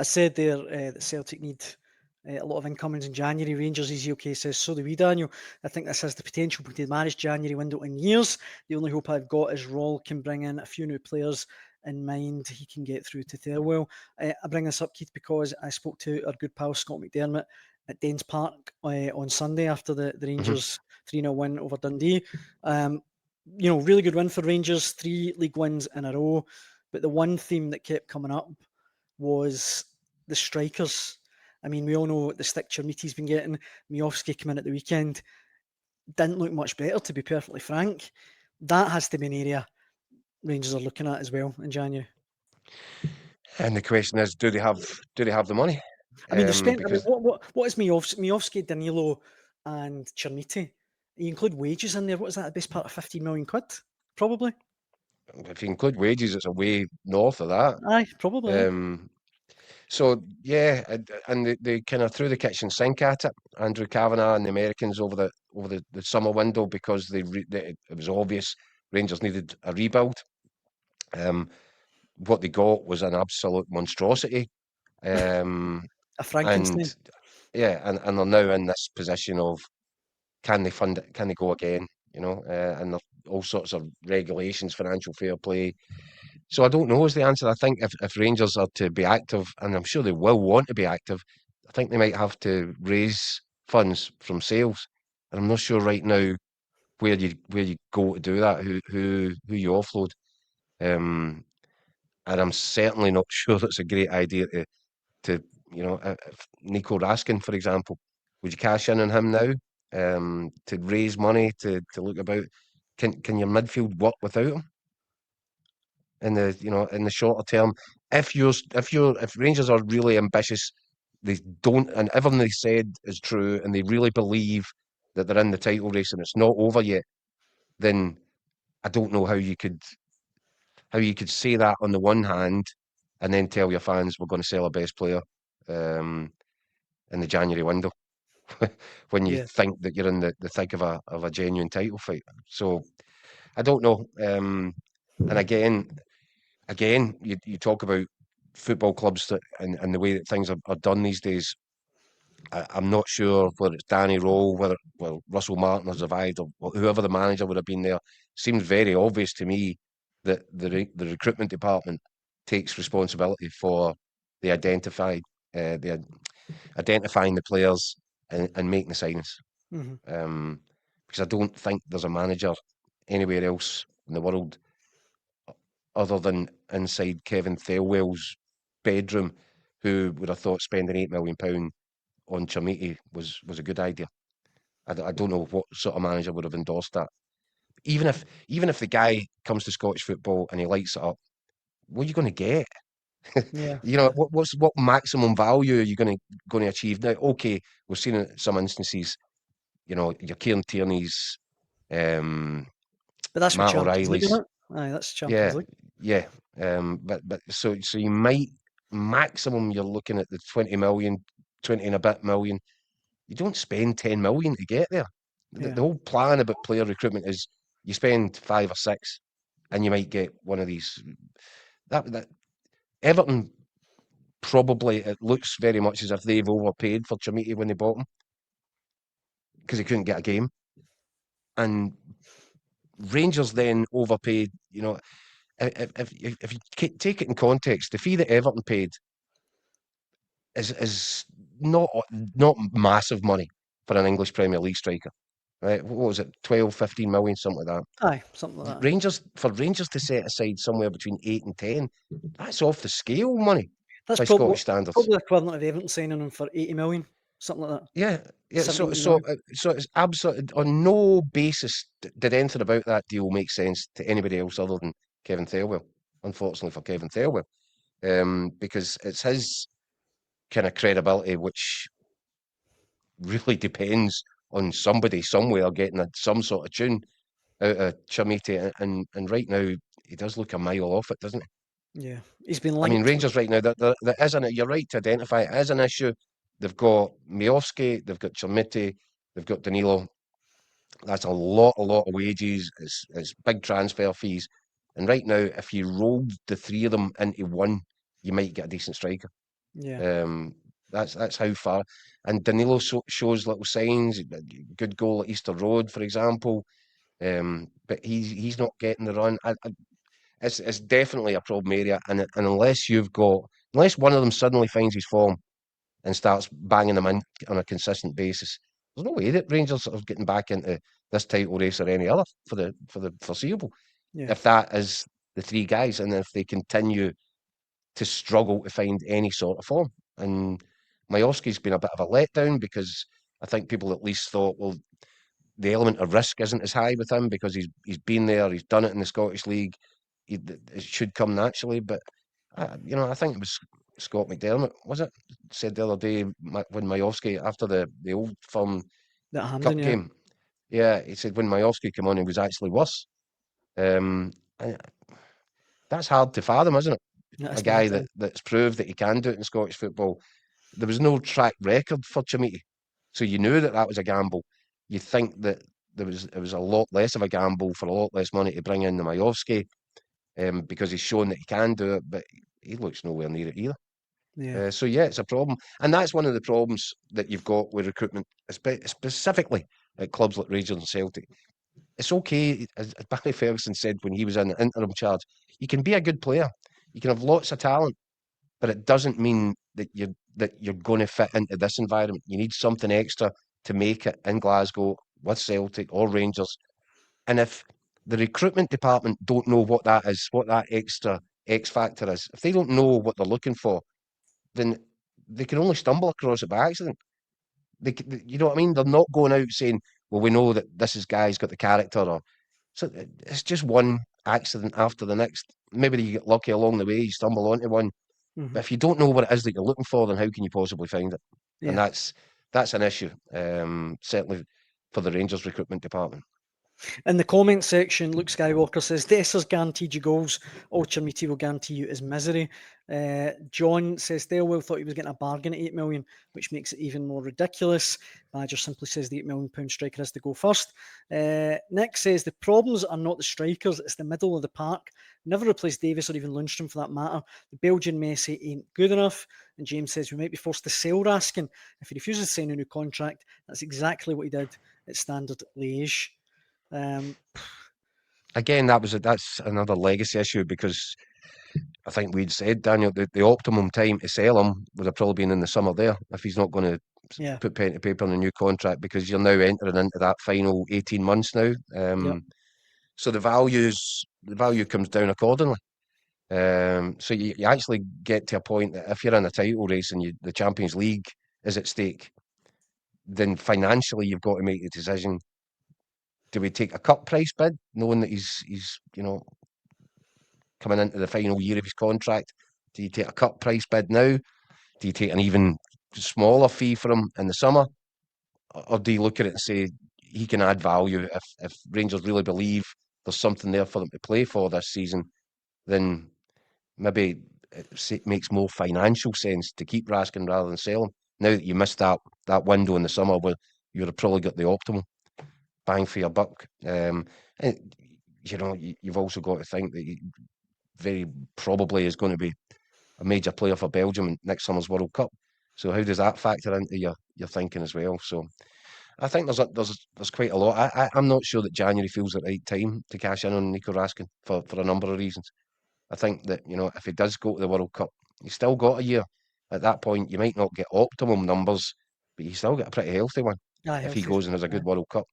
I said there that Celtic need a lot of incomings in January. Rangers, as UK says, so do we, Daniel. I think this has the potential to be the maddest January window in years. The only hope I've got is Rohl can bring in a few new players in mind he can get through to Thirlwell. I bring this up, Keith, because I spoke to our good pal Scott McDermott at Dens Park on Sunday after the Mm-hmm. Rangers 3-0 win over Dundee. Really good win for Rangers, 3 league wins in a row. But the one theme that kept coming up was the strikers. I mean, we all know what the stick Chermiti's been getting. Miovski came in at the weekend. Didn't look much better, to be perfectly frank. That has to be an area Rangers are looking at as well in January. And the question is, do they have the money? I mean, they've spent. I mean, Because what is Miovski, Danilo, and Chermiti? You include wages in there. What is that? The best part of 15 million quid, probably. if you include wages, it's a way north of that. Aye, probably. Aye. So yeah, and they kind of threw the kitchen sink at it, Andrew Kavanagh and the Americans over the summer window, because it was obvious Rangers needed a rebuild. What they got was an absolute monstrosity, A Frankenstein. and yeah, and they're now in this position of, can they fund it? Can they go again? And all sorts of regulations, financial fair play. So I don't know is the answer. I think if Rangers are to be active, and I'm sure they will want to be active, I think they might have to raise funds from sales. And I'm not sure right now where you go to do that, who you offload. And I'm certainly not sure it's a great idea to if Nico Raskin, for example, would you cash in on him now to raise money to look about? Can your midfield work without him in the shorter term? If Rangers are really ambitious, they don't, and everything they said is true, and they really believe that they're in the title race and it's not over yet, then I don't know how you could say that on the one hand and then tell your fans we're going to sell our best player um, in the January window when you Yeah. think that you're in the thick of a genuine title fight. So I don't know. And again, you talk about football clubs and the way that things are done these days. I'm not sure whether it's Danny Rowe, whether Russell Martin has survived, or whoever the manager would have been there. Seems very obvious to me that the recruitment department takes responsibility for the identified the identifying the players and making the signings. Mm-hmm. Because I don't think there's a manager anywhere else in the world other than inside Kevin Thelwell's bedroom who would have thought spending £8 million on Chermiti was a good idea. I don't know what sort of manager would have endorsed that. Even if the guy comes to Scottish football and he lights it up, what are you going to get? Yeah. What maximum value are you going to achieve? Now, okay, we've seen in some instances, your Kieran Tierney's, um, But that's for Matt Champions League, O'Reilly's, isn't it? Aye, that's Champions yeah, League. yeah. But so you might maximum you're looking at the 20 million, 20 and a bit million. You don't spend 10 million to get there. The, Yeah. the whole plan about player recruitment is you spend 5 or 6 and you might get one of these. That Everton probably, it looks very much as if they've overpaid for Chermiti when they bought him because he couldn't get a game. And Rangers then overpaid, if you take it in context, the fee that Everton paid is not massive money for an English Premier League striker, right? What was it, 12, 15 million, something like that? Aye, something like that. Rangers to set aside somewhere between 8 and 10, that's off the scale money That's by probably Scottish standards. probably the equivalent of Everton signing him for 80 million, something like that. Yeah, yeah. 70, So 80 so million. uh, so it's absolutely on no basis did anything about that deal make sense to anybody else other than Kevin Thelwell. Unfortunately for Kevin Thelwell, because it's his kind of credibility which really depends on somebody somewhere getting some sort of tune out of Chermiti, and right now he does look a mile off it, doesn't he? Yeah, he's been I mean, linked. Rangers right now, there isn't. You're right to identify it as an issue. They've got Miovski, they've got Chermiti, they've got Danilo. That's a lot of wages. It's big transfer fees. And right now, if you rolled the three of them into one, you might get a decent striker. Yeah. Um, that's how far. And Danilo shows little signs. Good goal at Easter Road, for example. But he's not getting the run. It's definitely a problem area. And unless one of them suddenly finds his form and starts banging them in on a consistent basis, there's no way that Rangers are getting back into this title race or any other for the foreseeable. Yeah. If that is the three guys, and if they continue to struggle to find any sort of form. And Majowski's been a bit of a letdown because I think people at least thought, well, the element of risk isn't as high with him because he's been there, he's done it in the Scottish League. It should come naturally, but I think it was Scott McDermott, was it? Said the other day when Majowski after the Old Firm That Hampden, Cup yeah. game, yeah, he said when Majowski came on, he was actually worse. And that's hard to fathom, isn't it? A That's guy mad. that's proved that he can do it in Scottish football. There was no track record for Chimiti, so you knew that was a gamble. You think that it was a lot less of a gamble for a lot less money to bring in the Majowski, because he's shown that he can do it, but he looks nowhere near it either. Yeah. So yeah, it's a problem, and that's one of the problems that you've got with recruitment, specifically at clubs like Rangers and Celtic. It's okay, as Barry Ferguson said when he was in the interim charge, you can be a good player, you can have lots of talent, but it doesn't mean that you're going to fit into this environment. You need something extra to make it in Glasgow with Celtic or Rangers. And if the recruitment department don't know what that is, what that extra X factor is, if they don't know what they're looking for, then they can only stumble across it by accident. You know what I mean? They're not going out saying, "Well, we know that this is guy's got the character," or so. It's just one accident after the next. Maybe you get lucky along the way, you stumble onto one, but Hmm. if you don't know what it is that you're looking for, then how can you possibly find it? And Yeah. that's an issue, certainly for the Rangers recruitment department. In the comment section, Luke Skywalker says, Dessers guaranteed you goals. All Chimney will guarantee you is misery. John says, Thelwell thought he was getting a bargain at 8 million, which makes it even more ridiculous. Badger simply says the £8 million striker has to go first. Nick says, the problems are not the strikers, it's the middle of the park. Never replace Davis or even Lundstrom for that matter. The Belgian Messi ain't good enough. And James says, we might be forced to sell Raskin if he refuses to sign a new contract. That's exactly what he did at Standard Liège. Um, Again, that's another legacy issue because I think we'd said, Daniel, the optimum time to sell him would have probably been in the summer there if he's not going to yeah, put pen to paper on a new contract because you're now entering into that final 18 months now. yep, So the value comes down accordingly. So you actually get to a point that if you're in a title race and the Champions League is at stake, then financially you've got to make the decision: do we take a cut price bid, knowing that he's coming into the final year of his contract? Do you take a cut price bid now? Do you take an even smaller fee for him in the summer, or do you look at it and say he can add value if Rangers really believe there's something there for them to play for this season? Then maybe it makes more financial sense to keep Raskin rather than sell him. Now that you missed that window in the summer where you would have probably got the optimal bang for your buck. And you've also got to think that he very probably is going to be a major player for Belgium in next summer's World Cup. So how does that factor into your thinking as well? So I think there's quite a lot. I'm not sure that January feels the right time to cash in on Nico Raskin for a number of reasons. I think that if he does go to the World Cup, he's still got a year. At that point, you might not get optimum numbers, but you still get a pretty healthy one aye, if he healthy. goes and has a Aye. good World Cup.